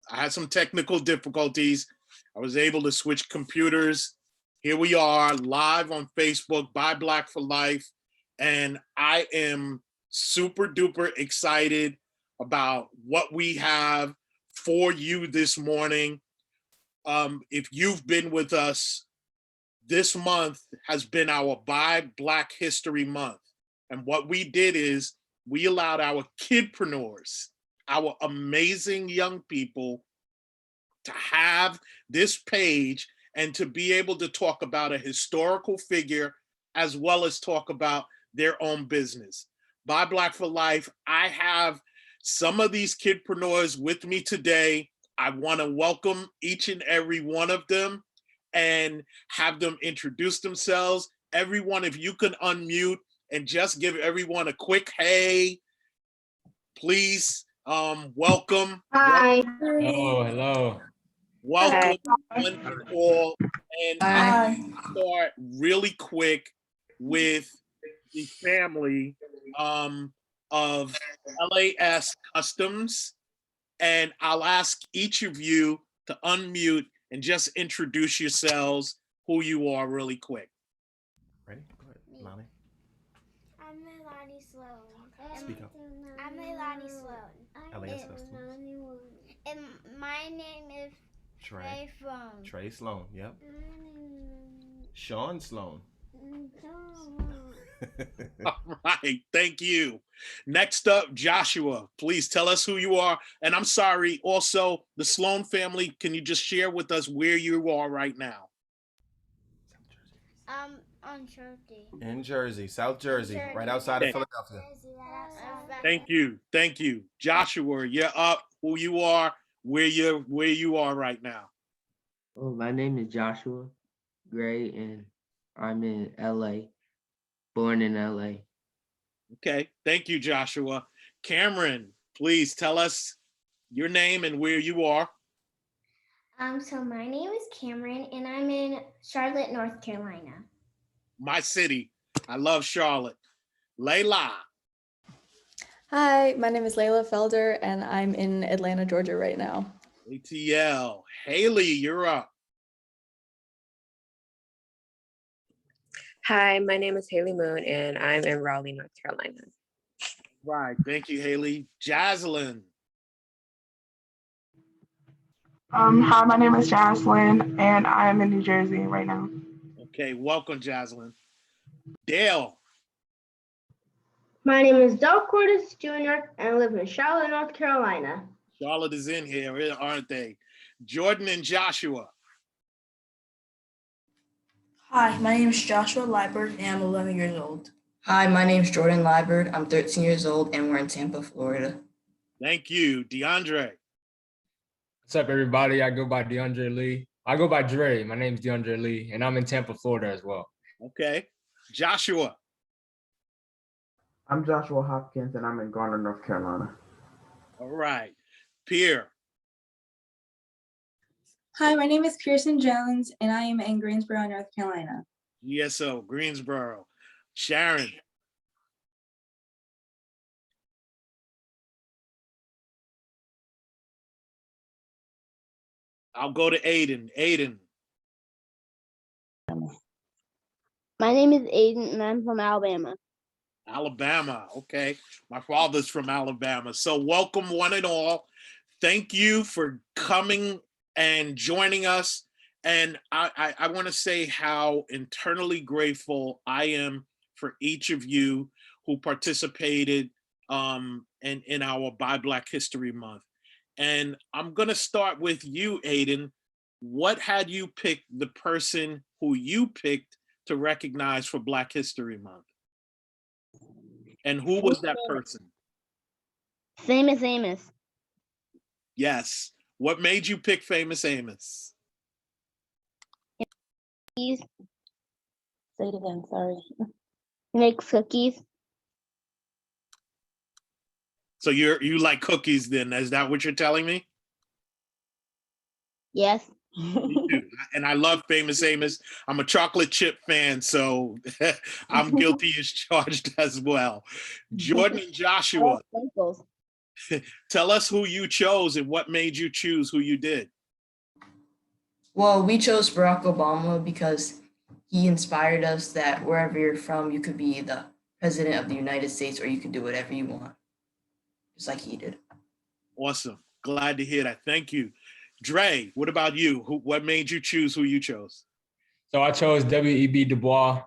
I had some technical difficulties. I was able to switch computers. Here we are live on Facebook by Black for Life. And I am super duper excited about what we have for you this morning. If you've been with us, this month has been our Buy Black History Month. And what we did is we allowed our kidpreneurs, our amazing young people, to have this page and to be able to talk about a historical figure as well as talk about their own business. Buy Black for Life, I have some of these kidpreneurs with me today. I want to welcome each and every one of them and have them introduce themselves. Everyone, if you can unmute and just give everyone a quick hey, please. Welcome. Hi. Hello, hello. Welcome, one and all. And I'm going to start really quick with the family of LAS Customs. And I'll ask each of you to unmute and just introduce yourselves, who you are really quick. Ready? Go ahead, Lonnie. I'm Leilani Sloan. Speak up. I'm Leilani Sloan. LAS Customs. And my name is Trey Sloan. Trey Sloan, yep. Sean Sloan. All right, thank you. Next up, Joshua, please tell us who you are. And I'm sorry, also, the Sloan family, can you just share with us where you are right now? On Jersey. In Jersey, South Jersey, right outside of Philadelphia. Thank you, thank you. Joshua, you're up, who you are, where you are right now. Oh, my name is Joshua Gray, and I'm in LA, born in LA. Okay, thank you, Joshua. Cameron, please tell us your name and where you are. So my name is Cameron, and I'm in Charlotte, North Carolina. My city. I love Charlotte. Layla. Hi, my name is Layla Felder, and I'm in Atlanta, Georgia right now. ATL. Haley, you're up. Hi, my name is Haley Moon, and I'm in Raleigh, North Carolina. Right, thank you, Haley. Jaslyn. Hi, my name is Jocelyn, and I am in New Jersey right now. Okay, welcome, Jaslyn. Dale. My name is Del Cordes Jr. and I live in Charlotte, North Carolina. Charlotte is in here, aren't they? Jordan and Joshua. Hi, my name is Joshua Liebert and I'm 11 years old. Hi, my name is Jordan Liebert. I'm 13 years old and we're in Tampa, Florida. Thank you. DeAndre. What's up, everybody? I go by DeAndre Lee. I go by Dre. My name's DeAndre Lee, and I'm in Tampa, Florida as well. Okay. Joshua. I'm Joshua Hopkins, and I'm in Garner, North Carolina. All right. Pierre. Hi, my name is Pearson Jones and I am in Greensboro, North Carolina. ESO, Greensboro. Sharon. I'll go to Aiden. Aiden. My name is Aiden and I'm from Alabama. Alabama, okay. My father's from Alabama. So welcome one and all. Thank you for coming and joining us. And I want to say how internally grateful I am for each of you who participated in our Buy Black History Month. And I'm going to start with you, Aiden. What had you picked the person who you picked to recognize for Black History Month? And who was that person? Famous Amos. Yes. What made you pick Famous Amos? Say Say it again, sorry. He makes cookies. So you like cookies then? Is that what you're telling me? Yes. Me too. And I love Famous Amos. I'm a chocolate chip fan, so I'm guilty as charged as well. Jordan and Joshua. Tell us who you chose and what made you choose who you did. Well, we chose Barack Obama because he inspired us that wherever you're from, you could be the president of the United States or you could do whatever you want, just like he did. Awesome. Glad to hear that. Thank you. Dre, what about you? What made you choose who you chose? So I chose W.E.B. Du Bois.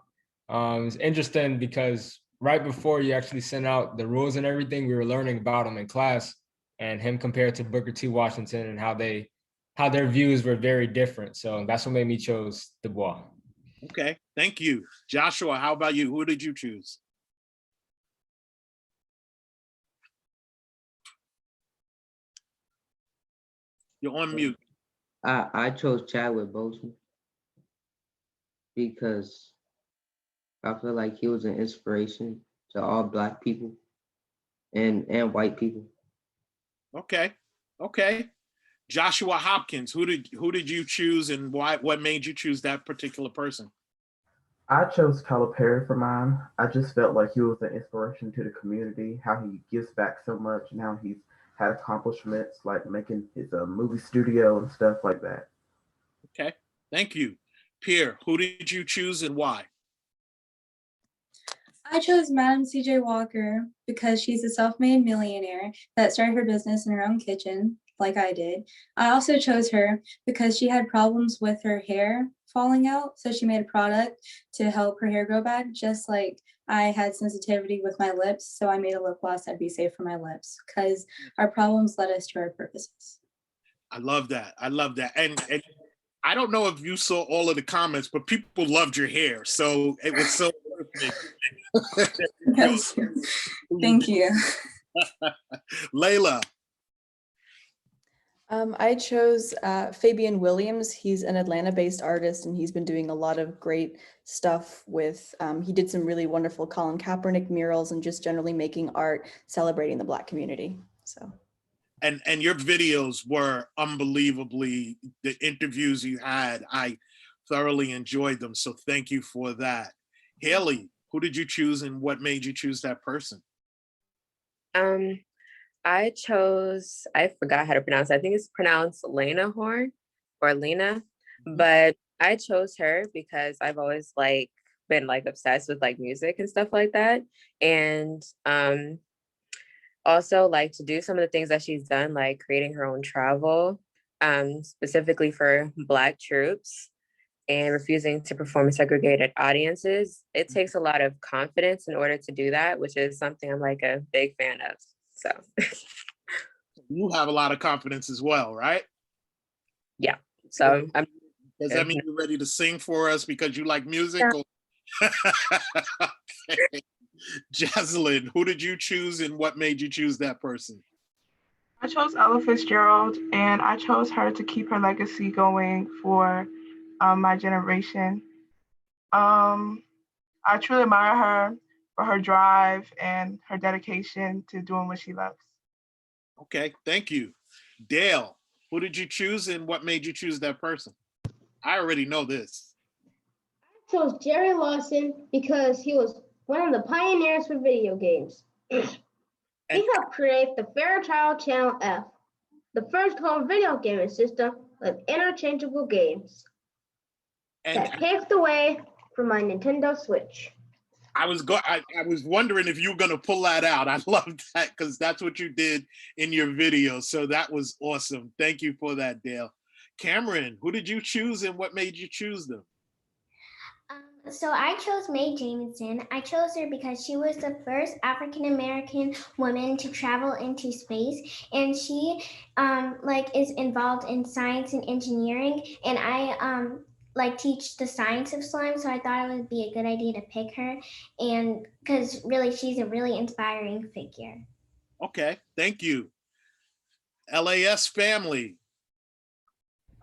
It's interesting because right before you actually sent out the rules and everything, we were learning about him in class and him compared to Booker T. Washington and how their views were very different. So that's what made me choose Du Bois. Okay, thank you. Joshua, how about you? Who did you choose? You're on mute. I chose Chadwick Boseman because I feel like he was an inspiration to all Black people and white people. Okay, okay. Joshua Hopkins, who did you choose and why? What made you choose that particular person? I chose Tyler Perry for mine. I just felt like he was an inspiration to the community, how he gives back so much, and how he's had accomplishments like making his movie studio and stuff like that. Okay, thank you. Pierre, who did you choose and why? I chose Madam C.J. Walker because she's a self-made millionaire that started her business in her own kitchen, like I did. I also chose her because she had problems with her hair falling out, so she made a product to help her hair grow back, just like I had sensitivity with my lips, so I made a lip gloss that'd be safe for my lips because our problems led us to our purposes. I love that. I love that. And I don't know if you saw all of the comments, but people loved your hair. So it was so Thank you. Layla. I chose Fabian Williams. He's an Atlanta-based artist, and he's been doing a lot of great stuff with, he did some really wonderful Colin Kaepernick murals and just generally making art celebrating the Black community. So. And your videos were unbelievably, the interviews you had, I thoroughly enjoyed them. So thank you for that. Haley, who did you choose and what made you choose that person? I forgot how to pronounce it. I think it's pronounced Lena Horne or Lena, but I chose her because I've always been obsessed with music and stuff like that. And also to do some of the things that she's done, like creating her own travel, specifically for Black troops and refusing to perform in segregated audiences. It takes a lot of confidence in order to do that, which is something I'm a big fan of. So you have a lot of confidence as well, right? Yeah. So does that mean you're ready to sing for us because you like music? Yeah. Okay. Jaslyn, who did you choose and what made you choose that person? I chose Ella Fitzgerald, and I chose her to keep her legacy going for my generation. I truly admire her for her drive and her dedication to doing what she loves. Okay, thank you. Dale, who did you choose and what made you choose that person? I already know this. I chose Jerry Lawson because he was one of the pioneers for video games. He helped create the Fairchild Channel F, the first home video gaming system with interchangeable games that paved the way for my Nintendo Switch. I was wondering if you were going to pull that out. I love that because that's what you did in your video. So that was awesome. Thank you for that, Dale. Cameron, who did you choose and what made you choose them? So I chose Mae Jemison. I chose her because she was the first African-American woman to travel into space, and she is involved in science and engineering, and I teach the science of slime, so I thought it would be a good idea to pick her, and because really she's a really inspiring figure. Okay, thank you. LAS family,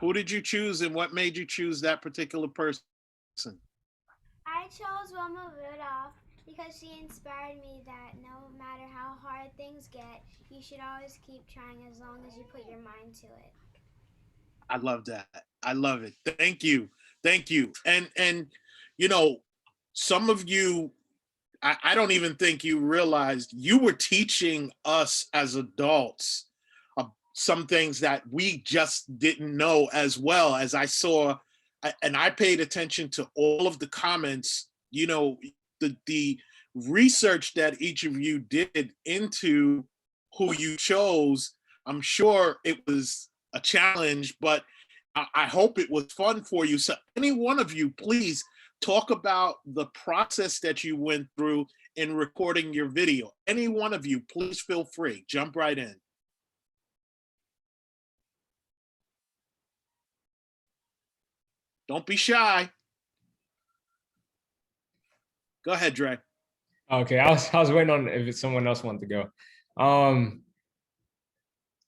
who did you choose and what made you choose that particular person? I chose Wilma Rudolph because she inspired me that no matter how hard things get, you should always keep trying as long as you put your mind to it. I love that. I love it. Thank you. Thank you. And some of you I don't even think you realized you were teaching us as adults some things that we just didn't know, as well as I saw, and I paid attention to all of the comments, you know, the research that each of you did into who you chose. I'm sure it was a challenge, but I hope it was fun for you. So any one of you, please talk about the process that you went through in recording your video. Any one of you, please feel free, jump right in. Don't be shy. Go ahead, Dre. Okay, I was waiting on if someone else wanted to go.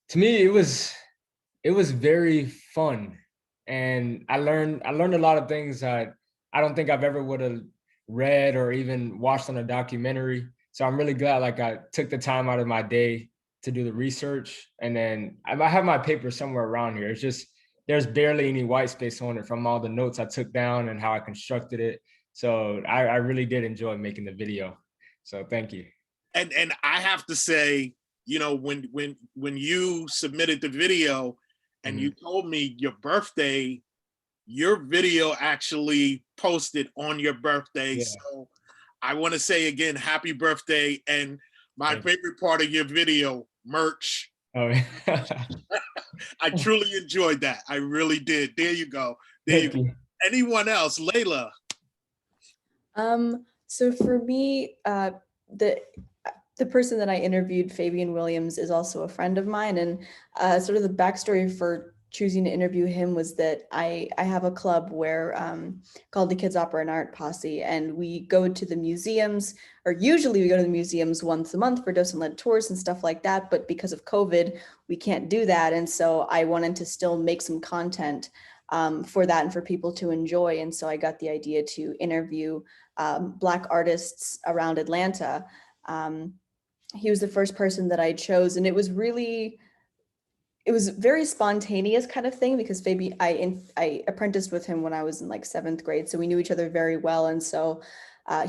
To me, it was very fun, and I learned a lot of things that I don't think I've ever would have read or even watched on a documentary. So I'm really glad, like, I took the time out of my day to do the research, and then I have my paper somewhere around here. It's just there's barely any white space on it from all the notes I took down and how I constructed it. So I really did enjoy making the video. So thank you. And I have to say, you know, when you submitted the video and you told me your birthday, your video actually posted on your birthday. Yeah. So I want to say again, happy birthday. And my favorite part of your video, merch. Oh, I truly enjoyed that. I really did. There you go. There you go. Anyone else? Layla. So for me, the person that I interviewed, Fabian Williams, is also a friend of mine. And sort of the backstory for choosing to interview him was that I have a club where called the Kids Opera and Art Posse, and we go to the museums, or usually we go to the museums once a month for docent-led tours and stuff like that. But because of COVID, we can't do that. And so I wanted to still make some content for that and for people to enjoy. And so I got the idea to interview Black artists around Atlanta. He was the first person that I chose, and it was very spontaneous kind of thing, because I apprenticed with him when I was in like 7th grade, so we knew each other very well. And so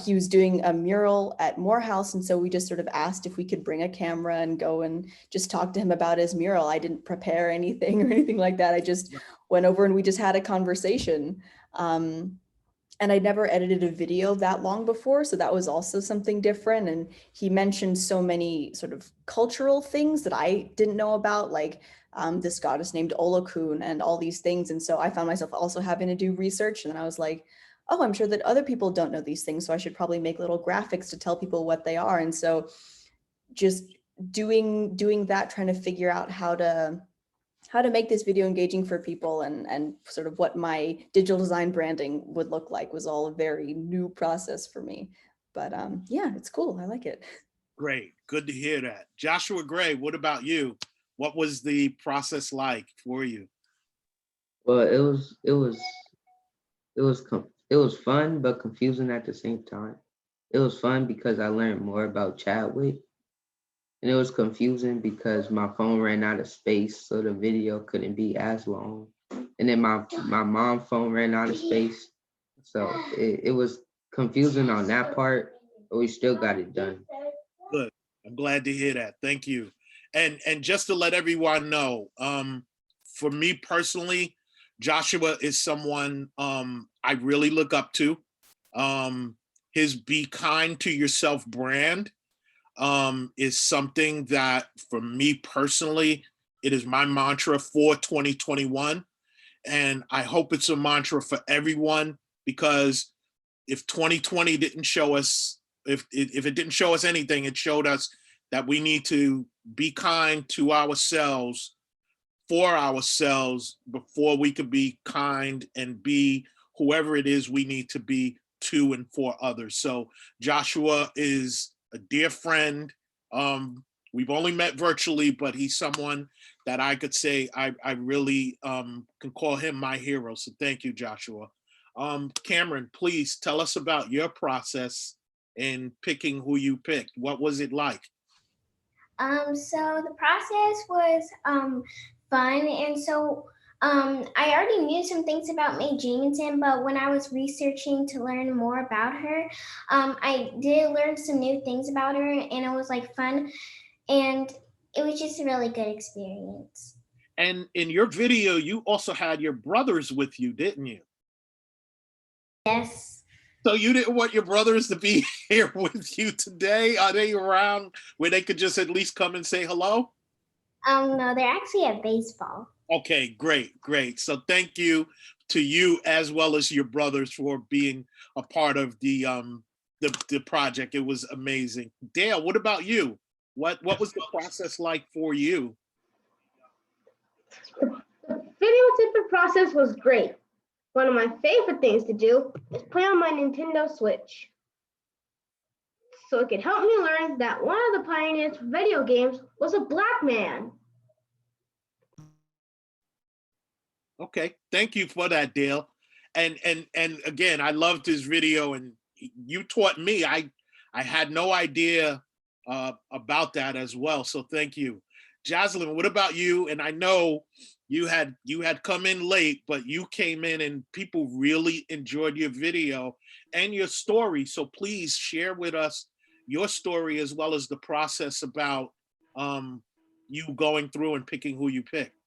he was doing a mural at Morehouse, and so we just sort of asked if we could bring a camera and go and just talk to him about his mural. I didn't prepare anything or anything like that. I just went over and we just had a conversation. And I never edited a video that long before, so that was also something different. And he mentioned so many sort of cultural things that I didn't know about, like this goddess named Olokun and all these things. And so I found myself also having to do research. And then I was like, oh, I'm sure that other people don't know these things, so I should probably make little graphics to tell people what they are. And so just doing that, trying to figure out how to make this video engaging for people and sort of what my digital design branding would look like was all a very new process for me. But yeah, it's cool. I like it. Great. Good to hear that. Joshua Gray, what about you? What was the process like for you? Well, it was fun, but confusing at the same time. It was fun because I learned more about Chadwick. And it was confusing because my phone ran out of space, so the video couldn't be as long. And then my mom's phone ran out of space. So it was confusing on that part, but we still got it done. Good. I'm glad to hear that. Thank you. And just to let everyone know, for me personally, Joshua is someone I really look up to. His Be Kind to Yourself brand is something that, for me personally, it is my mantra for 2021. And I hope it's a mantra for everyone, because if 2020 didn't show us, if it didn't show us anything, it showed us that we need to be kind to ourselves, for ourselves, before we could be kind and be whoever it is we need to be to and for others. So Joshua is a dear friend. We've only met virtually, but he's someone that I could say I really can call him my hero. So thank you, Joshua. Cameron, please tell us about your process in picking who you picked. What was it like? So the process was fun, and so I already knew some things about Mae Jemison, but when I was researching to learn more about her, I did learn some new things about her, and it was like fun, and it was just a really good experience. And in your video, you also had your brothers with you, didn't you? Yes. So you didn't want your brothers to be here with you today? Are they around where they could just at least come and say hello? No, they're actually at baseball. Okay, great, great. So thank you to you as well as your brothers for being a part of the project. It was amazing. Dale, what about you? What was the process like for you? The videotaping process was great. One of my favorite things to do is play on my Nintendo Switch. So it could help me learn that one of the pioneers for video games was a black man. Okay, thank you for that, Dale. And again, I loved his video, and you taught me. I had no idea about that as well. So thank you. Jocelyn, what about you? And I know you had come in late, but you came in and people really enjoyed your video and your story. So please share with us your story as well as the process about you going through and picking who you picked.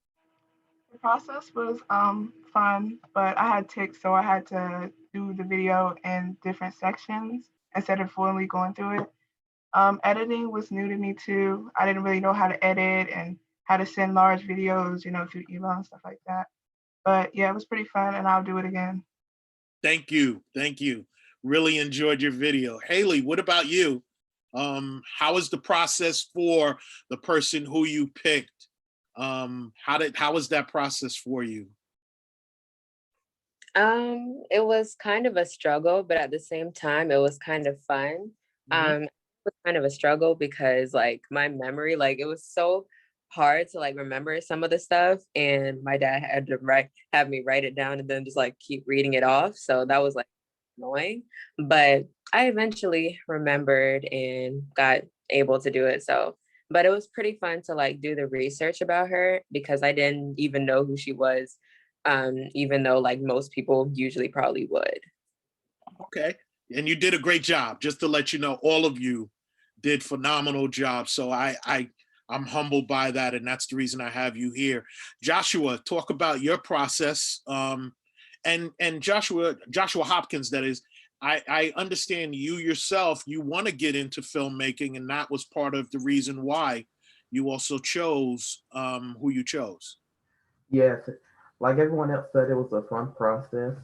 The process was fun, but I had tics, so I had to do the video in different sections instead of fully going through it. Editing was new to me too. I didn't really know how to edit and how to send large videos, through email and stuff like that. But yeah, it was pretty fun, and I'll do it again. Thank you. Thank you. Really enjoyed your video. Haley, what about you? How was the process for the person who you picked? How was that process for you? It was kind of a struggle, but at the same time, it was kind of fun. It was kind of a struggle because like my memory, like it was so hard to like remember some of the stuff, and my dad had to have me write it down and then just like keep reading it off. So that was like annoying, but I eventually remembered and got able to do it. So, but it was pretty fun to like do the research about her because I didn't even know who she was, even though like most people usually probably would. Okay, and you did a great job. Just to let you know, all of you did phenomenal jobs. So I'm humbled by that, and that's the reason I have you here. Joshua, talk about your process. And Joshua Hopkins, that is, I understand you yourself, you want to get into filmmaking, and that was part of the reason why you also chose who you chose. Yes, like everyone else said, it was a fun process.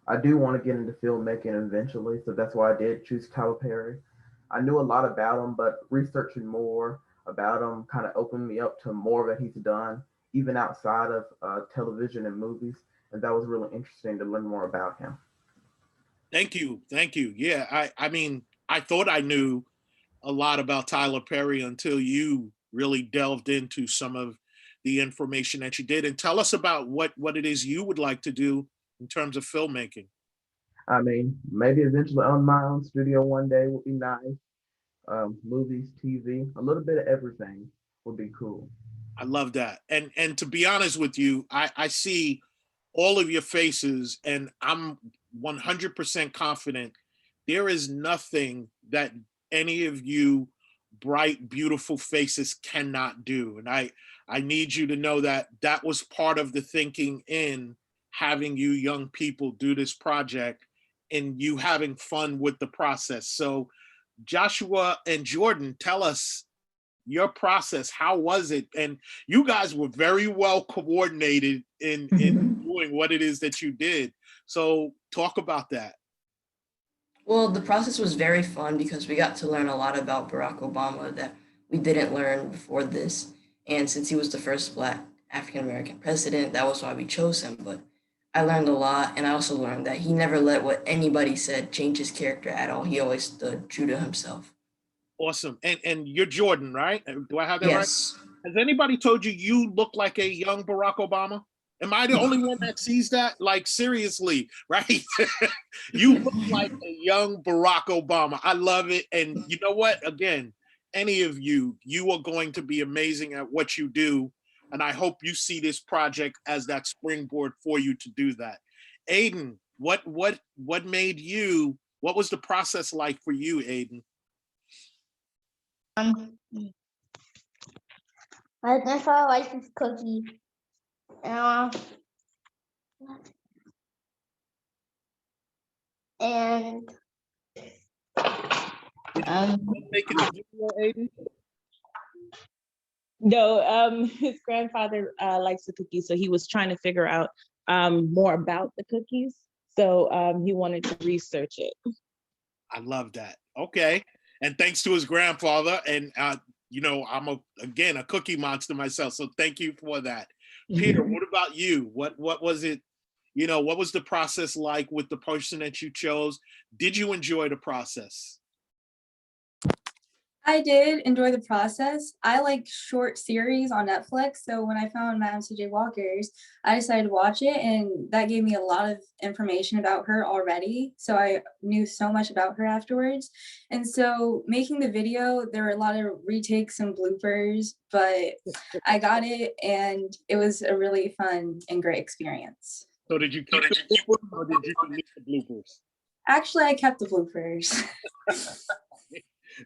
I do want to get into filmmaking eventually, so that's why I did choose Calipari. I knew a lot about him, but researching more about him kind of opened me up to more that he's done, even outside of television and movies. And that was really interesting to learn more about him. Thank you. Thank you. Yeah, I mean, I thought I knew a lot about Tyler Perry until you really delved into some of the information that you did. And tell us about what it is you would like to do in terms of filmmaking. I mean, maybe eventually on my own studio one day would be nice. Movies, TV, a little bit of everything would be cool. I love that. And to be honest with you, I see all of your faces, and I'm 100% confident there is nothing that any of you bright, beautiful faces cannot do. And I need you to know that that was part of the thinking in having you young people do this project and you having fun with the process. So Joshua and Jordan, tell us your process. How was it? And you guys were very well coordinated in doing what it is that you did. So talk about that. Well, the process was very fun because we got to learn a lot about Barack Obama that we didn't learn before this. And since he was the first Black African-American president, that was why we chose him. But I learned a lot, and I also learned that he never let what anybody said change his character at all. He always stood true to himself. Awesome. And you're Jordan, right? Do I have that Yes. right? Has anybody told you you look like a young Barack Obama? Am I the only one that sees that? Like, seriously, right? You look like a young Barack Obama. I love it. And you know what? Again, any of you, you are going to be amazing at what you do And I hope you see this project as that springboard for you to do that. Aiden, what made you, what was the process like for you, Aiden? I saw a license cookie. And Making the video, Aiden? No, his grandfather likes the cookies, so he was trying to figure out more about the cookies. So he wanted to research it. I love that. Okay. And thanks to his grandfather. And, you know, I'm again a cookie monster myself. So thank you for that. Peter, what about you? What was it? You know, what was the process like with the person that you chose? Did you enjoy the process? I did enjoy the process. I like short series on Netflix. So when I found Madam C.J. Walker's, I decided to watch it, and that gave me a lot of information about her already. So I knew so much about her afterwards. And so making the video, there were a lot of retakes and bloopers, but I got it, and it was a really fun and great experience. So did you keep the bloopers or did you delete the bloopers? Actually, I kept the bloopers.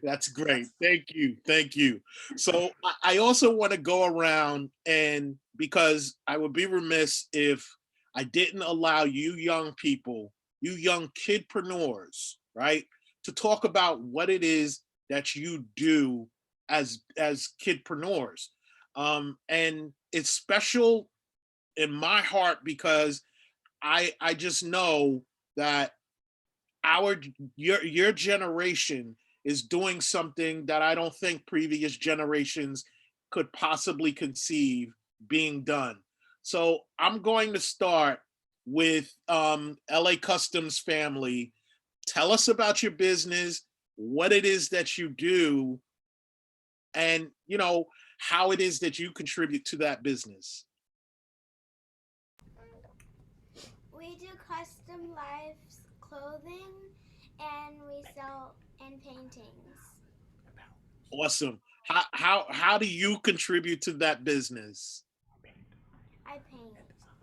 That's great. Thank you. Thank you. So I also want to go around, and because I would be remiss if I didn't allow you young people, you young kidpreneurs, right, to talk about what it is that you do as kidpreneurs. And it's special in my heart because I just know that your generation is doing something that I don't think previous generations could possibly conceive being done. So I'm going to start with LA Customs family. Tell us about your business, what it is that you do, and you know how it is that you contribute to that business. We do custom lives clothing, and we sell paintings. Awesome. How do you contribute to that business? I paint.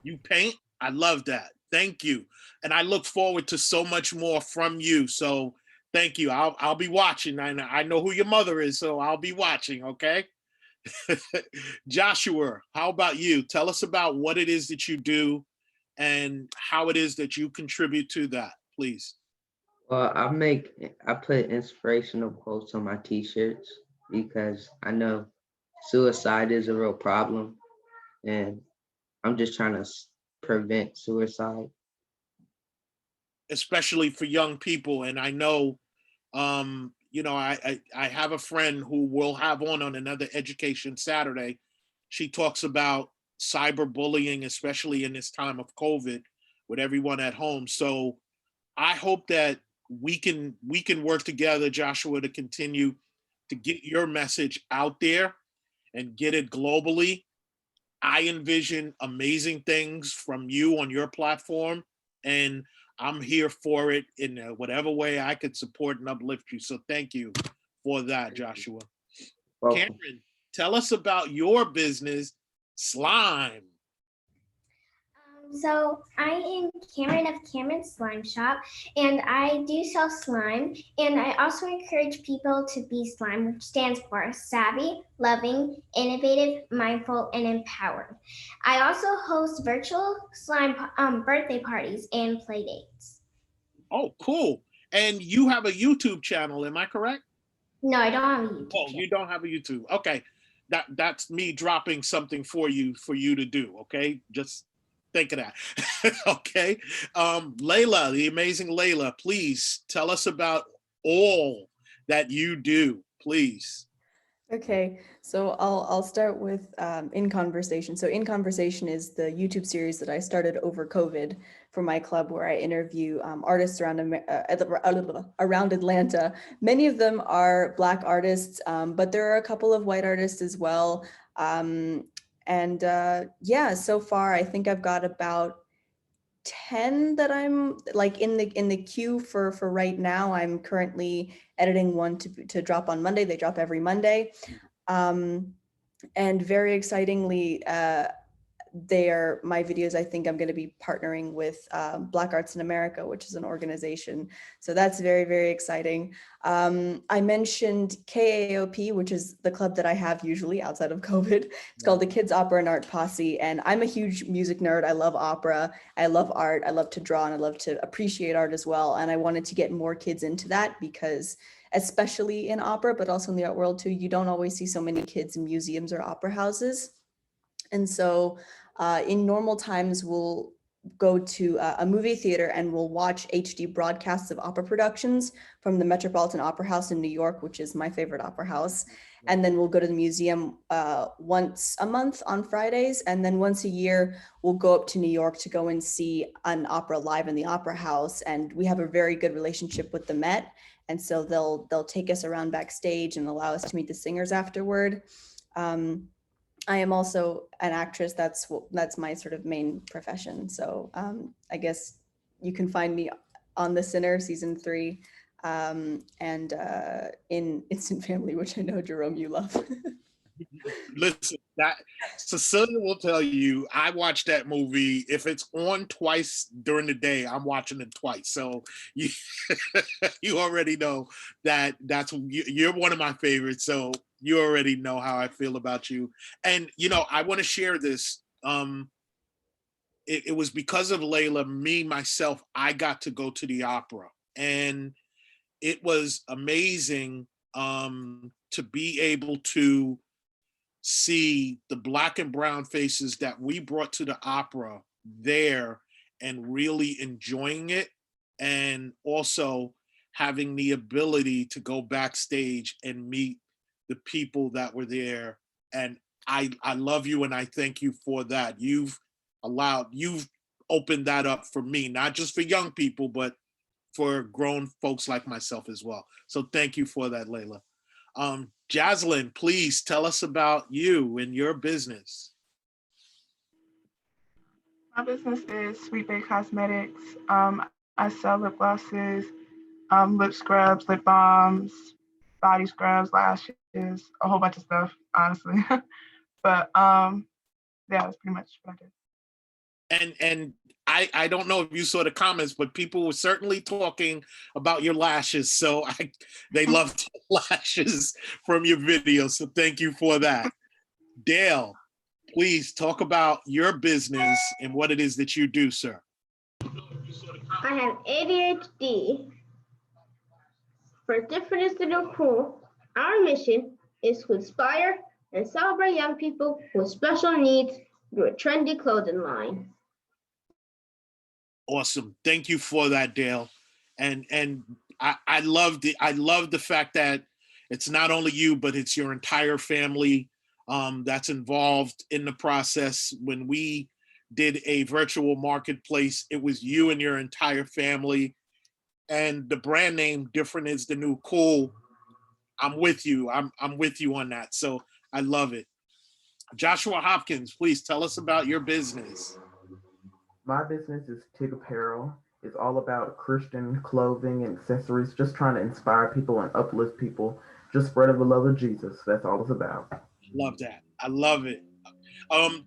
You paint? I love that. Thank you. And I look forward to so much more from you. So thank you. I'll be watching. I know who your mother is, so I'll be watching, okay? Joshua, how about you? Tell us about what it is that you do and how it is that you contribute to that, please. Well, I put inspirational quotes on my t-shirts because I know suicide is a real problem, and I'm just trying to prevent suicide. Especially for young people. And I know, you know, I have a friend who we'll have on another Education Saturday. She talks about cyberbullying, especially in this time of COVID with everyone at home. So I hope that we can work together, Joshua, to continue to get your message out there and get it globally. I envision amazing things from you on your platform, and I'm here for it in whatever way I could support and uplift you. So thank you for that, Joshua. Welcome. Cameron, tell us about your business, Slime. So I am Cameron of Cameron's Slime Shop, and I do sell slime, and I also encourage people to be slime, which stands for savvy, loving, innovative, mindful, and empowered. I also host virtual slime birthday parties and play dates. Oh, cool. And you have a YouTube channel, am I correct? No, I don't have a YouTube Oh, channel. you don't have a YouTube. Okay. That's me dropping something for you to do, okay? Just think of that. Okay. Layla, the amazing Layla, please tell us about all that you do, please. Okay, so I'll start with In Conversation. So In Conversation is the YouTube series that I started over COVID for my club, where I interview artists around Atlanta. Many of them are Black artists, but there are a couple of white artists as well. Yeah, so far I think I've got about 10 that I'm like in the queue for right now. I'm currently editing one to drop on Monday. They drop every Monday. And very excitingly, they are my videos. I think I'm going to be partnering with Black Arts in America, which is an organization. So that's very, very exciting. I mentioned KAOP, which is the club that I have usually outside of COVID. It's called the Kids Opera and Art Posse. And I'm a huge music nerd. I love opera. I love art. I love to draw, and I love to appreciate art as well. And I wanted to get more kids into that because, especially in opera, but also in the art world too, you don't always see so many kids in museums or opera houses. And so in normal times, we'll go to a movie theater and we'll watch HD broadcasts of opera productions from the Metropolitan Opera House in New York, which is my favorite opera house. And then we'll go to the museum once a month on Fridays. And then once a year, we'll go up to New York to go and see an opera live in the Opera House. And we have a very good relationship with the Met. And so they'll take us around backstage and allow us to meet the singers afterward. I am also an actress. That's my sort of main profession. So I guess you can find me on The Sinner season 3 and in Instant Family, which I know, Jerome, you love. Listen, that Cecilia will tell you, I watch that movie. If it's on twice during the day, I'm watching it twice. So you, you already know that you're one of my favorites. So you already know how I feel about you. And, I want to share this. It was because of Layla, myself, I got to go to the opera. And it was amazing to be able to see the Black and brown faces that we brought to the opera there and really enjoying it, and also having the ability to go backstage and meet the people that were there. And I love you and I thank you for that. You've opened that up for me, not just for young people, but for grown folks like myself as well. So thank you for that, Layla. Jaslyn, please tell us about you and your business. My business is Sweet Bay Cosmetics. I sell lip glosses, lip scrubs, lip balms, body scrubs, lashes, a whole bunch of stuff, honestly. But yeah, that's pretty much what I do. And I don't know if you saw the comments, but people were certainly talking about your lashes. So they loved lashes from your video. So thank you for that. Dale, please talk about your business and what it is that you do, sir. I have ADHD. For Different Student Cool, our mission is to inspire and celebrate young people with special needs through a trendy clothing line. Awesome. Thank you for that, Dale. And I love the fact that it's not only you, but it's your entire family that's involved in the process. When we did a virtual marketplace, it was you and your entire family. And the brand name Different is the New Cool. I'm with you. I'm with you on that. So I love it. Joshua Hopkins, please tell us about your business. My business is TIG Apparel. It's all about Christian clothing and accessories, just trying to inspire people and uplift people, just spreading the love of Jesus. That's all it's about. Love that. I love it.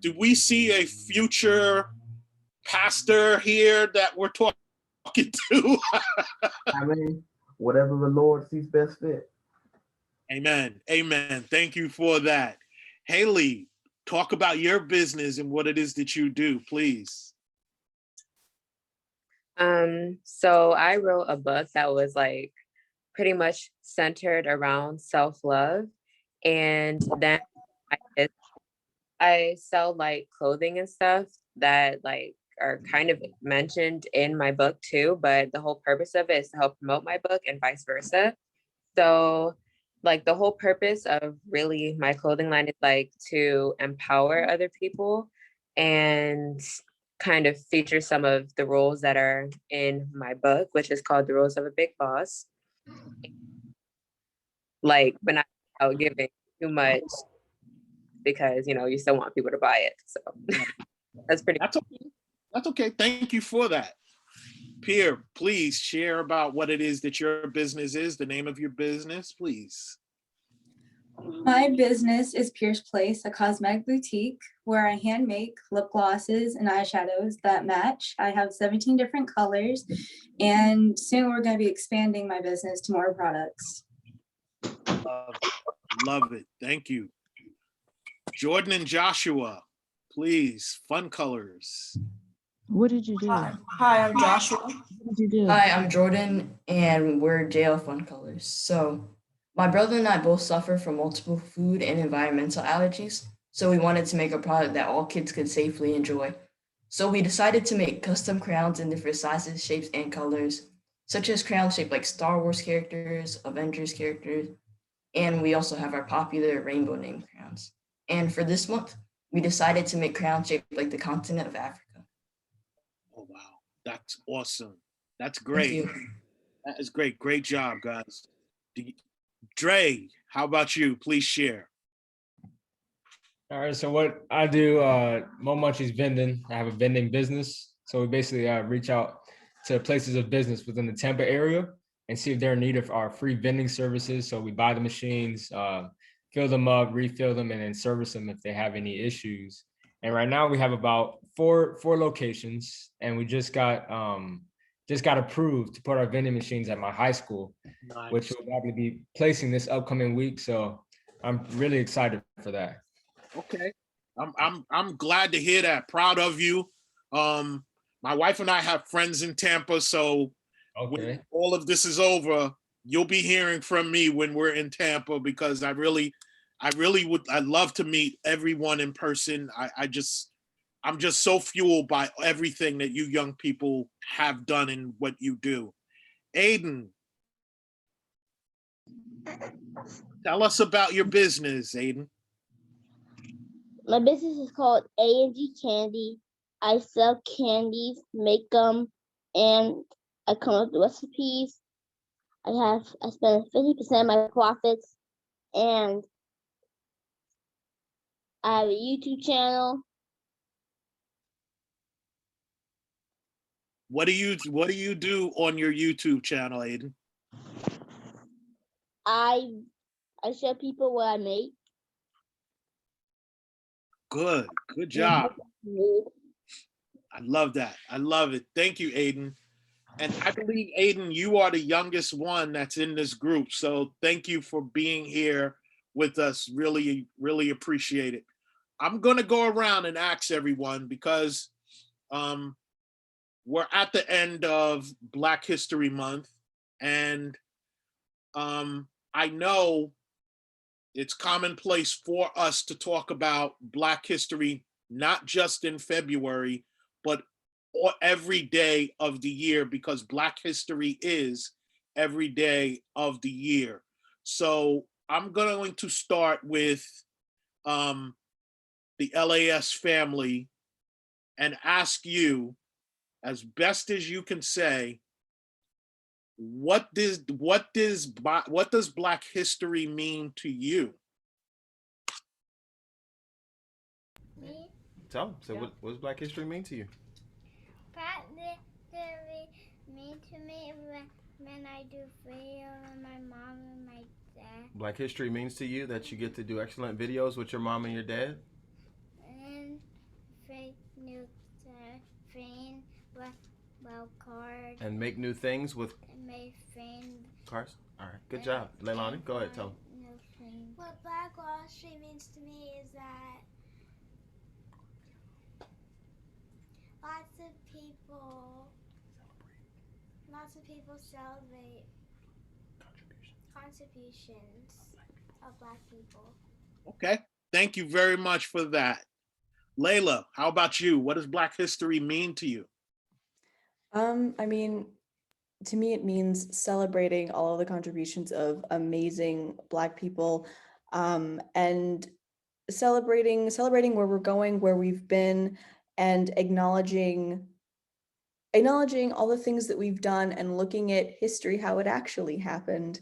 Do we see a future pastor here that we're talking to? I mean, whatever the Lord sees best fit. Amen. Amen. Thank you for that. Haley, talk about your business and what it is that you do, please. So I wrote a book that was like pretty much centered around self-love. And then I sell like clothing and stuff that like are kind of mentioned in my book too, but the whole purpose of it is to help promote my book and vice versa. So like the whole purpose of really my clothing line is like to empower other people and kind of feature some of the roles that are in my book, which is called The Roles of a Big Boss. Like, but not out giving too much because, you still want people to buy it. So that's pretty. That's okay. That's okay. Thank you for that. Pierre, please share about what it is that your business is, the name of your business, please. My business is Pierce Place, a cosmetic boutique where I hand make lip glosses and eyeshadows that match. I have 17 different colors, and soon we're going to be expanding my business to more products. Love it. Thank you. Jordan and Joshua, please, fun colors. What did you do? Hi, I'm Joshua. What did you do? Hi, I'm Jordan, and we're JL Fun Colors. So, my brother and I both suffer from multiple food and environmental allergies, so we wanted to make a product that all kids could safely enjoy. So, we decided to make custom crayons in different sizes, shapes, and colors, such as crayons shaped like Star Wars characters, Avengers characters, and we also have our popular rainbow name crayons. And for this month, we decided to make crayons shaped like the continent of Africa. Oh, wow. That's awesome. That's Thank great. you. That is great. Great job, guys. Dre, how about you? Please share. All right, so what I do, Mo Munchies vending. I have a vending business. So we basically reach out to places of business within the Tampa area and see if they're in need of our free vending services. So we buy the machines, fill them up, refill them, and then service them if they have any issues. And right now we have about four locations, and we just got approved to put our vending machines at my high school, which will probably be placing this upcoming week. So I'm really excited for that. Okay. I'm glad to hear that. Proud of you. My wife and I have friends in Tampa, so when all of this is over, you'll be hearing from me when we're in Tampa, because I'd love to meet everyone in person. I'm just so fueled by everything that you young people have done and what you do. Aiden, tell us about your business, Aiden. My business is called A&G Candy. I sell candies, make them, and I come up with recipes. I spend 50% of my profits, and I have a YouTube channel. What do you do on your YouTube channel, Aiden? I show people what I make. Good job. I love that. I love it. Thank you, Aiden. And I believe, Aiden, you are the youngest one that's in this group. So thank you for being here with us. Really, really appreciate it. I'm going to go around and ask everyone, because we're at the end of Black History Month. And I know it's commonplace for us to talk about Black history, not just in February, but every day of the year, because Black history is every day of the year. So I'm going to start with the LAS family and ask you, as best as you can say, what does Black history mean to you? Me? Tell them. So what does Black history mean to you? Black history mean to me when I do video with my mom and my dad. Black history means to you that you get to do excellent videos with your mom and your dad? And new friend, well card. And make new things with My friend. cars? All right, good job. Leilani, go ahead, tell them. What Black Wall Street means to me is that lots of people celebrate contributions of Black people. Okay, thank you very much for that. Layla, how about you? What does Black history mean to you? I mean, to me, it means celebrating all of the contributions of amazing Black people, and celebrating where we're going, where we've been, and acknowledging all the things that we've done and looking at history, how it actually happened.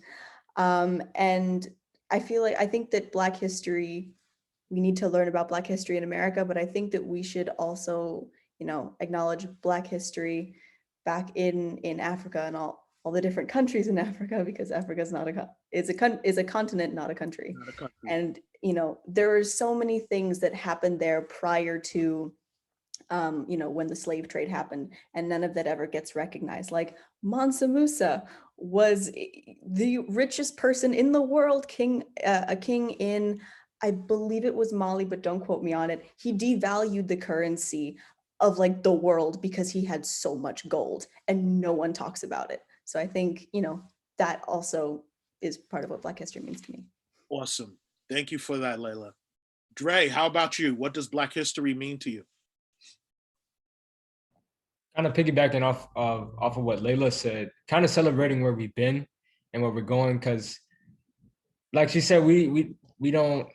And I think that Black history, we need to learn about Black history in America, but I think that we should also, acknowledge Black history back in Africa and all the different countries in Africa, because Africa is not is a continent, not a country. Not a country. And there are so many things that happened there prior to when the slave trade happened, and none of that ever gets recognized. Like Mansa Musa was the richest person in the world, a king in, I believe it was Mali, but don't quote me on it. He devalued the currency of like the world because he had so much gold, and no one talks about it. So I think, that also is part of what Black history means to me. Awesome. Thank you for that, Layla. Dre, how about you? What does Black history mean to you? Kind of piggybacking off of what Layla said, kind of celebrating where we've been and where we're going, because like she said, we don't,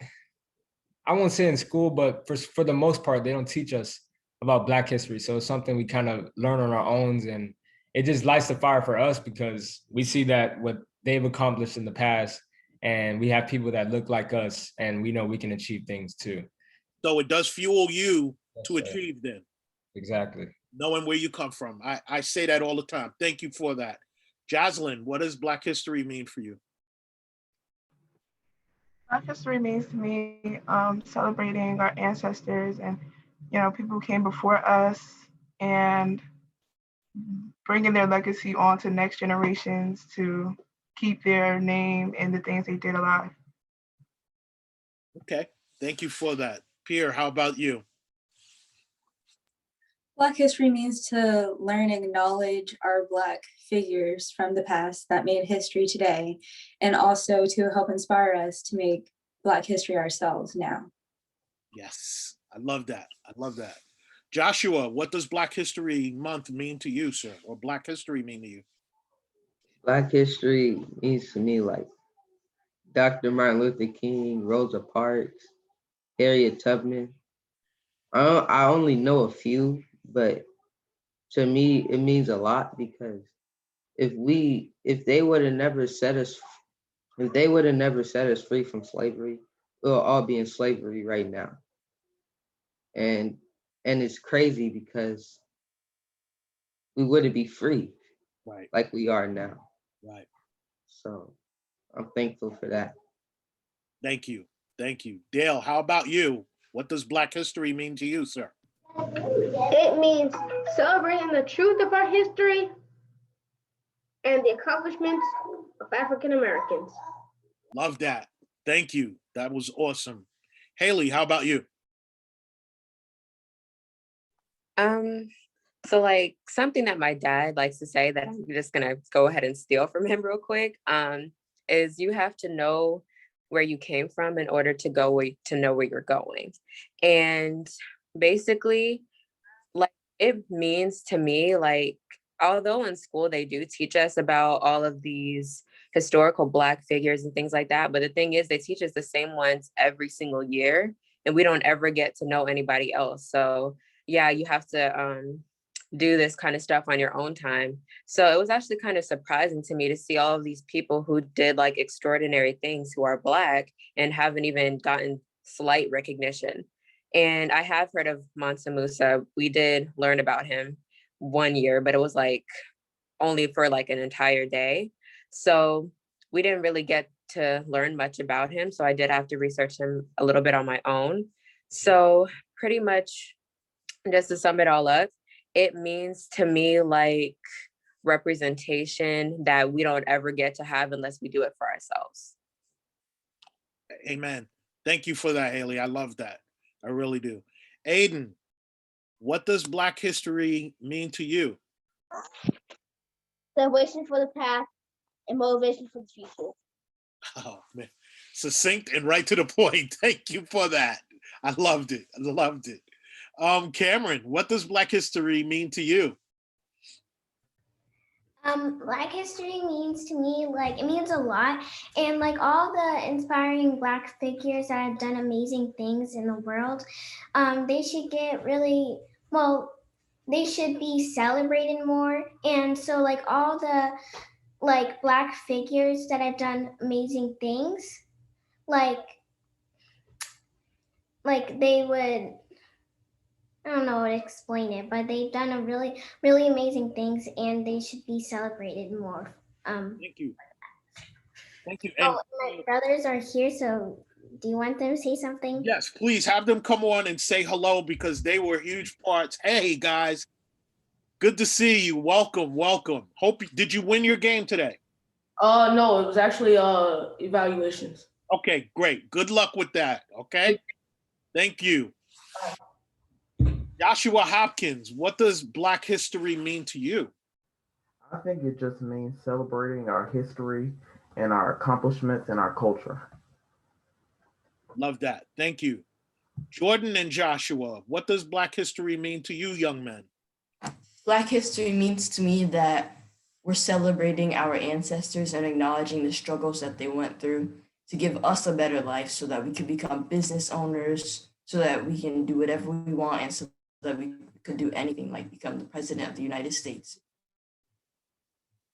I won't say in school, but for the most part, they don't teach us about Black history. So it's something we kind of learn on our own, and it just lights the fire for us because we see that what they've accomplished in the past, and we have people that look like us, and we know we can achieve things too. So it does fuel you to achieve them. Exactly. Knowing where you come from. I say that all the time. Thank you for that. Jocelyn, what does Black history mean for you? Black history means to me celebrating our ancestors and people who came before us and bringing their legacy on to next generations to keep their name and the things they did alive. Okay, thank you for that. Pierre, how about you? Black history means to learn and acknowledge our Black figures from the past that made history today, and also to help inspire us to make Black history ourselves now. Yes, I love that. I love that. Joshua, what does Black History Month mean to you, sir? Or Black history mean to you? Black history means to me like Dr. Martin Luther King, Rosa Parks, Harriet Tubman. I only know a few, but to me it means a lot, because if they would have never set us free from slavery, we'll all be in slavery right now. And it's crazy because we wouldn't be free, right, like we are now. Right. So I'm thankful for that. Thank you. Thank you. Dale, how about you? What does Black history mean to you, sir? It means celebrating the truth of our history and the accomplishments of African Americans. Love that. Thank you. That was awesome. Haley, how about you? So like something that my dad likes to say that I'm just gonna go ahead and steal from him real quick, is you have to know where you came from in order to know where you're going. And basically, like it means to me, like, although in school they do teach us about all of these historical Black figures and things like that, but the thing is they teach us the same ones every single year, and we don't ever get to know anybody else. So yeah, you have to do this kind of stuff on your own time. So it was actually kind of surprising to me to see all of these people who did like extraordinary things who are Black and haven't even gotten slight recognition. And I have heard of Mansa Musa. We did learn about him one year, but it was like only for like an entire day. So we didn't really get to learn much about him. So I did have to research him a little bit on my own. So pretty much, just to sum it all up, it means to me like representation that we don't ever get to have unless we do it for ourselves. Amen. Thank you for that, Haley. I love that. I really do. Aiden, what does Black history mean to you? Celebration for the past and motivation for the future. Oh man, succinct and right to the point. Thank you for that. I loved it. I loved it. Cameron, what does Black history mean to you? Black history means to me, like, it means a lot. And like all the inspiring Black figures that have done amazing things in the world, they should get really, well, they should be celebrated more. And so like all the like Black figures that have done amazing things, like they would, I don't know how to explain it, but they've done a really, really amazing things, and they should be celebrated more. Thank you. Thank you. And Oh, my brothers are here, so do you want them to say something? yes, please have them come on and say hello because they were huge parts. Hey guys, good to see you. Welcome, welcome. Did you win your game today? No, it was actually evaluations. Okay, great. Good luck with that. Okay. Thank you. Joshua Hopkins, what does Black history mean to you? I think it just means celebrating our history and our accomplishments and our culture. Love that. Thank you. Jordan and Joshua, what does Black history mean to you, young men? Black history means to me that we're celebrating our ancestors and acknowledging the struggles that they went through to give us a better life so that we can become business owners, so that we can do whatever we want, and so that we could do anything like become the president of the United States.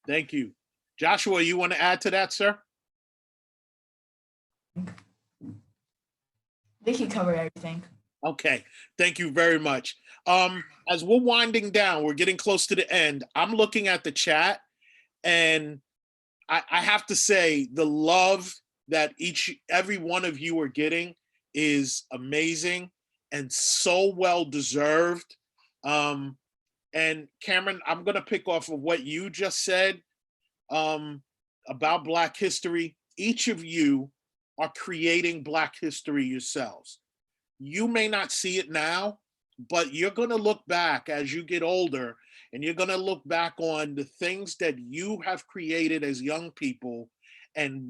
Thank you. Joshua, you want to add to that, sir? They can cover everything. Okay, thank you very much. As we're winding down, we're getting close to the end. I'm looking at the chat, and I have to say the love that every one of you are getting is amazing and so well deserved. And Cameron, I'm gonna pick off of what you just said about Black history. Each of you are creating Black history yourselves. You may not see it now, but you're gonna look back as you get older, and you're gonna look back on the things that you have created as young people and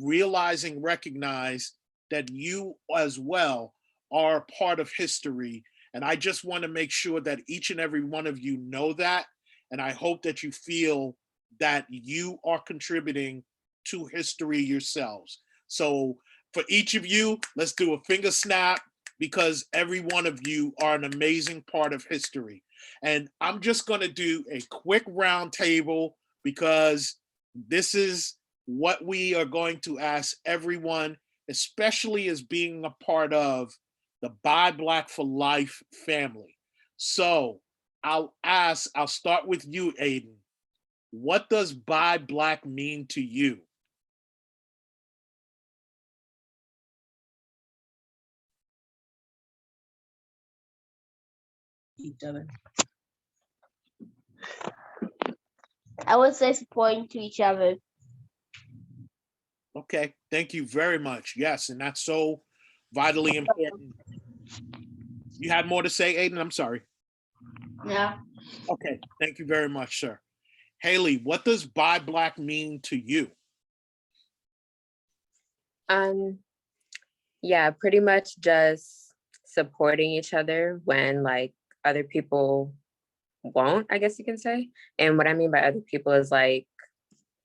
recognize that you as well are part of history. And I just want to make sure that each and every one of you know that. And I hope that you feel that you are contributing to history yourselves. So for each of you, let's do a finger snap because every one of you are an amazing part of history. And I'm just going to do a quick round table because this is what we are going to ask everyone, especially as being a part of the Buy Black for Life family. So I'll start with you, Aiden. What does Buy Black mean to you? Each other. I would say supporting to each other. Okay, thank you very much. Yes, and that's so vitally important. You had more to say, Aiden? I'm sorry. Yeah. Okay, thank you very much, sir. Haley, what does Buy Black mean to you? Yeah, pretty much just supporting each other when like other people won't, I guess you can say. And what I mean by other people is like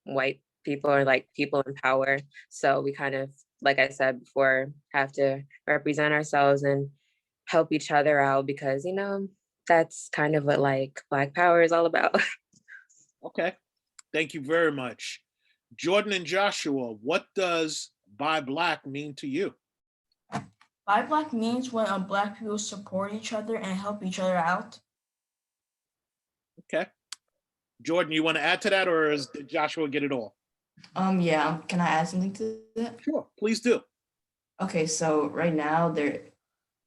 white people or like people in power. So we kind of, like I said before, have to represent ourselves and help each other out because, you know, that's kind of what like Black power is all about. Okay, thank you very much. Jordan and Joshua, what does Buy Black mean to you? Buy Black means when Black people support each other and help each other out. Okay. Jordan, you want to add to that, or did Joshua get it all? Yeah, can I add something to that? Sure, please do. Okay, so right now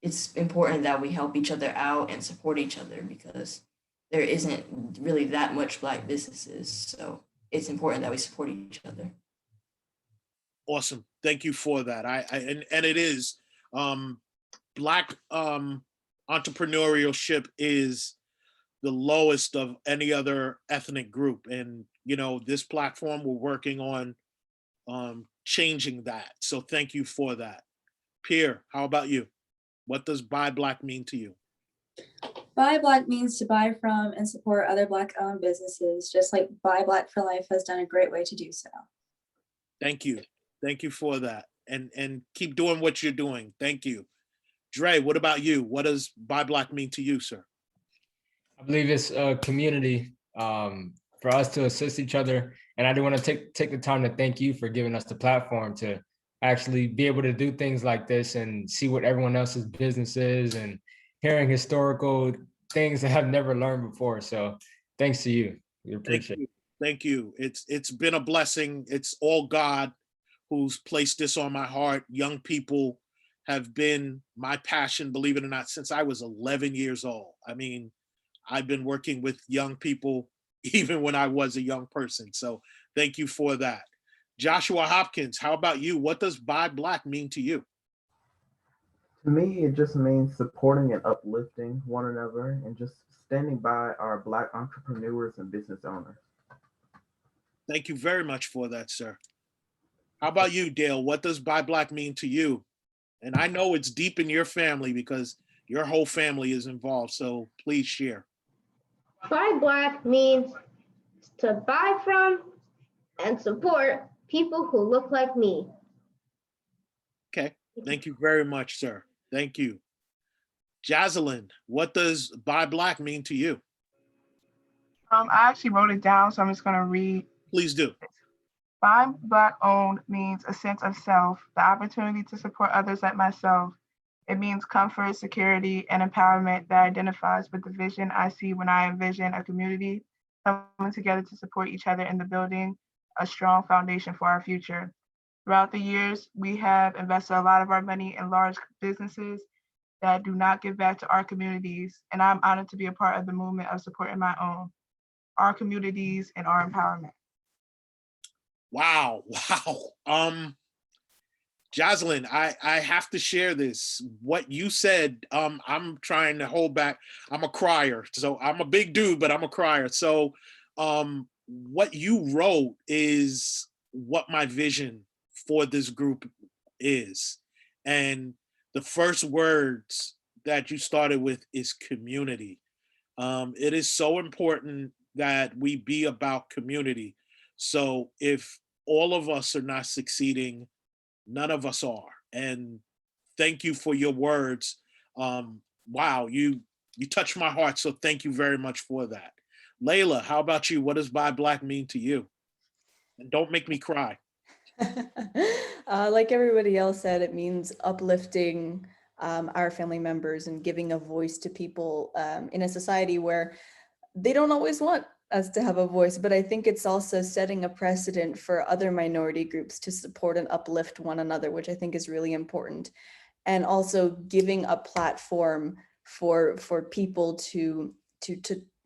it's important that we help each other out and support each other because there isn't really that much Black businesses. So it's important that we support each other. Awesome. Thank you for that. And it is Black entrepreneurship is the lowest of any other ethnic group. And, you know, this platform, we're working on changing that. So thank you for that. Pierre, how about you? What does Buy Black mean to you? Buy Black means to buy from and support other Black-owned businesses, just like Buy Black for Life has done a great way to do so. Thank you. Thank you for that. And keep doing what you're doing. Thank you. Dre, what about you? What does Buy Black mean to you, sir? I believe it's a community for us to assist each other. And I do want to take the time to thank you for giving us the platform to actually be able to do things like this and see what everyone else's business is and hearing historical things that I've never learned before. So thanks to you. We appreciate it. Thank you. It's been a blessing. It's all God who's placed this on my heart. Young people have been my passion, believe it or not, since I was 11 years old. I mean, I've been working with young people even when I was a young person. So thank you for that. Joshua Hopkins, how about you? What does Buy Black mean to you? To me, it just means supporting and uplifting one another and just standing by our Black entrepreneurs and business owners. Thank you very much for that, sir. How about you, Dale? What does Buy Black mean to you? And I know it's deep in your family because your whole family is involved. So please share. Buy Black means to buy from and support people who look like me. Okay. Thank you very much, sir. Thank you. Jazelyn, what does Buy Black mean to you? I actually wrote it down, so I'm just gonna read. Please do. Buy Black owned means a sense of self, the opportunity to support others like myself. It means comfort, security, and empowerment that identifies with the vision I see when I envision a community coming together to support each other in the building a strong foundation for our future. Throughout the years, we have invested a lot of our money in large businesses that do not give back to our communities, and I'm honored to be a part of the movement of supporting my own, our communities, and our empowerment. Wow. Jazelyn, I have to share this. What you said, I'm trying to hold back. I'm a crier. So I'm a big dude, but I'm a crier. So what you wrote is what my vision for this group is. And the first words that you started with is community. It is so important that we be about community. So if all of us are not succeeding, none of us are. And thank you for your words. Wow, you touched my heart. So thank you very much for that. Layla, how about you? What does Buy Black mean to you? And don't make me cry. Like everybody else said, it means uplifting our family members and giving a voice to people in a society where they don't always want us to have a voice, but I think it's also setting a precedent for other minority groups to support and uplift one another, which I think is really important. And also giving a platform for people to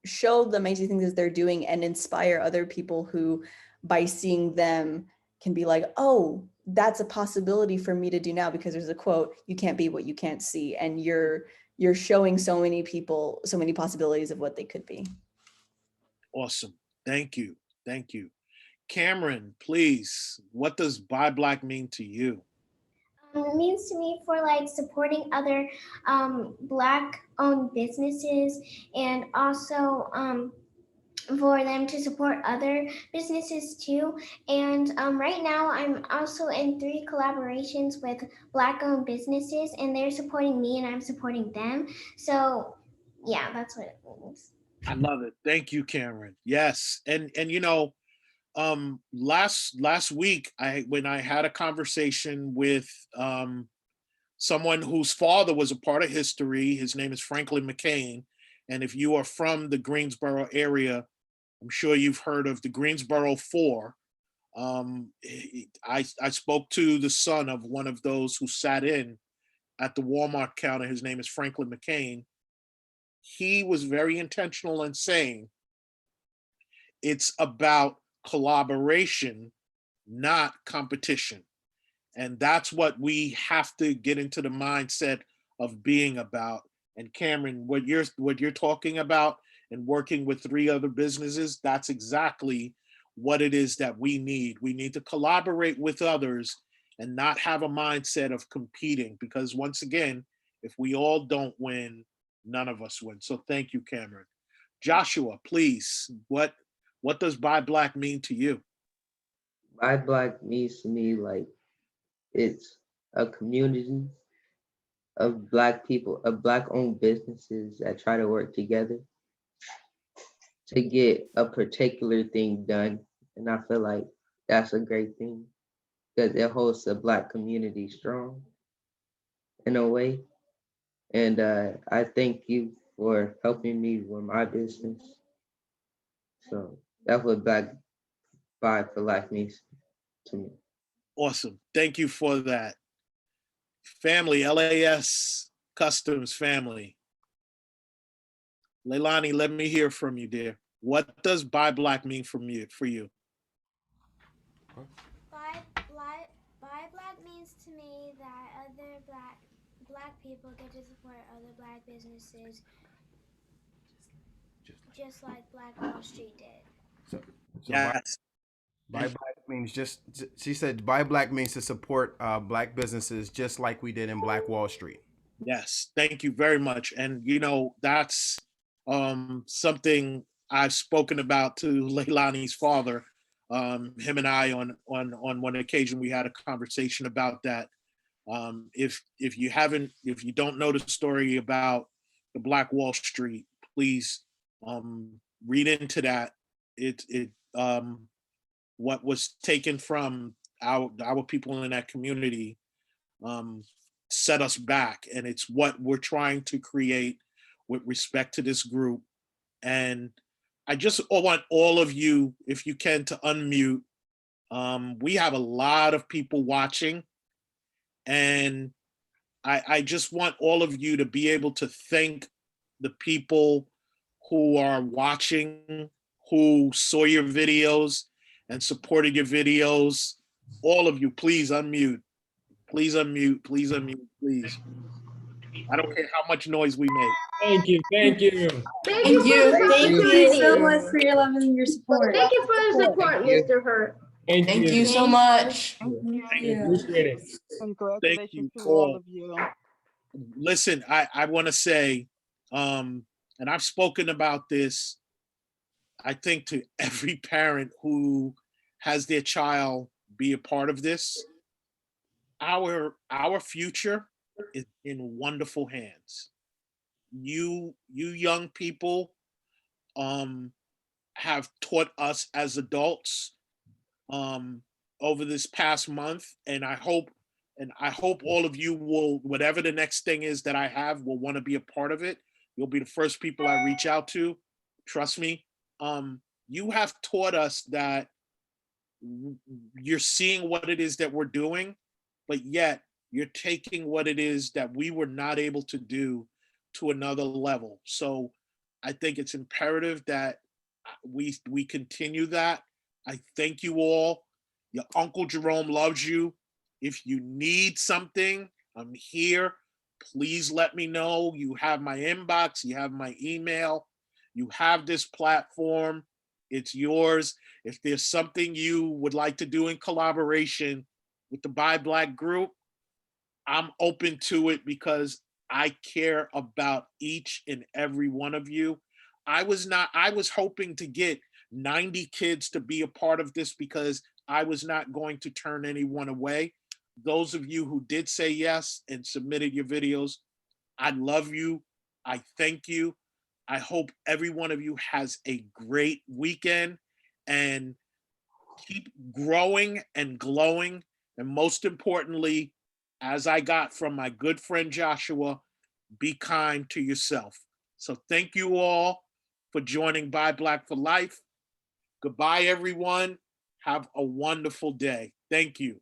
show the amazing things that they're doing and inspire other people who, by seeing them, can be like, oh, that's a possibility for me to do now, because there's a quote, you can't be what you can't see. And you're showing so many people, so many possibilities of what they could be. Awesome. Thank you. Thank you. Cameron, please, what does Buy Black mean to you? It means to me for like supporting other Black-owned businesses, and also for them to support other businesses too. And right now I'm also in 3 collaborations with Black-owned businesses, and they're supporting me and I'm supporting them. So yeah, that's what it means. I love it. Thank you, Cameron. Yes. And you know, last week when I had a conversation with someone whose father was a part of history. His name is Franklin McCain. And if you are from the Greensboro area, I'm sure you've heard of the Greensboro Four. I spoke to the son of one of those who sat in at the Walmart counter. His name is Franklin McCain. He was very intentional in saying it's about collaboration, not competition. And that's what we have to get into the mindset of being about. And Cameron, what you're talking about and working with 3 other businesses, that's exactly what it is that we need. We need to collaborate with others and not have a mindset of competing, because once again, if we all don't win, none of us win. So thank you, Cameron. Joshua, please, what does Buy Black mean to you? Buy Black means to me like it's a community of Black people, of Black-owned businesses that try to work together to get a particular thing done. And I feel like that's a great thing because it holds the Black community strong in a way. And I thank you for helping me with my business. So that's what Black Vibe for Life means to me. Awesome. Thank you for that. Family, LAS Customs family. Leilani, let me hear from you, dear. What does Buy Black mean for you? Buy Black means to me that other black people get to support other black businesses just like Black Wall Street did. So Yes. Buy Black means she said Buy Black means to support black businesses just like we did in Black Wall Street. Yes, thank you very much. And you know, that's something I've spoken about to Leilani's father. Him and I on one occasion we had a conversation about that. If you don't know the story about the Black Wall Street, please read into that. What was taken from our people in that community set us back, and it's what we're trying to create with respect to this group. And I just want all of you, if you can, to unmute. We have a lot of people watching, and I just want all of you to be able to thank the people who are watching, who saw your videos and supported your videos. All of you, please unmute. Please unmute, please unmute, please. I don't care how much noise we make. Thank you. Thank you. Thank you so much for your love and your support. Thank you for the support, Mr. Hurt. Thank you so much. Appreciate it. Thank you all of you. Listen, I want to say, and I've spoken about this, I think, to every parent who has their child be a part of this. Our future is in wonderful hands. You young people have taught us as adults over this past month, and I hope all of you will, whatever the next thing is that I have, will want to be a part of it. You'll be the first people I reach out to. Trust me. You have taught us that you're seeing what it is that we're doing, but yet you're taking what it is that we were not able to do to another level. So I think it's imperative that we continue that. I thank you all. Your Uncle Jerome loves you. If you need something, I'm here. Please let me know. You have my inbox, you have my email, you have this platform. It's yours. If there's something you would like to do in collaboration with the Buy Black group, I'm open to it because I care about each and every one of you. I was hoping to get 90 kids to be a part of this because I was not going to turn anyone away. Those of you who did say yes and submitted your videos, I love you. I thank you. I hope every one of you has a great weekend and keep growing and glowing. And most importantly, as I got from my good friend Joshua, be kind to yourself. So thank you all for joining Buy Black for Life. Goodbye, everyone. Have a wonderful day. Thank you.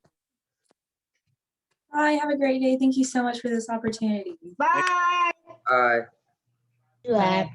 Bye. Have a great day. Thank you so much for this opportunity. Bye. Bye. Black.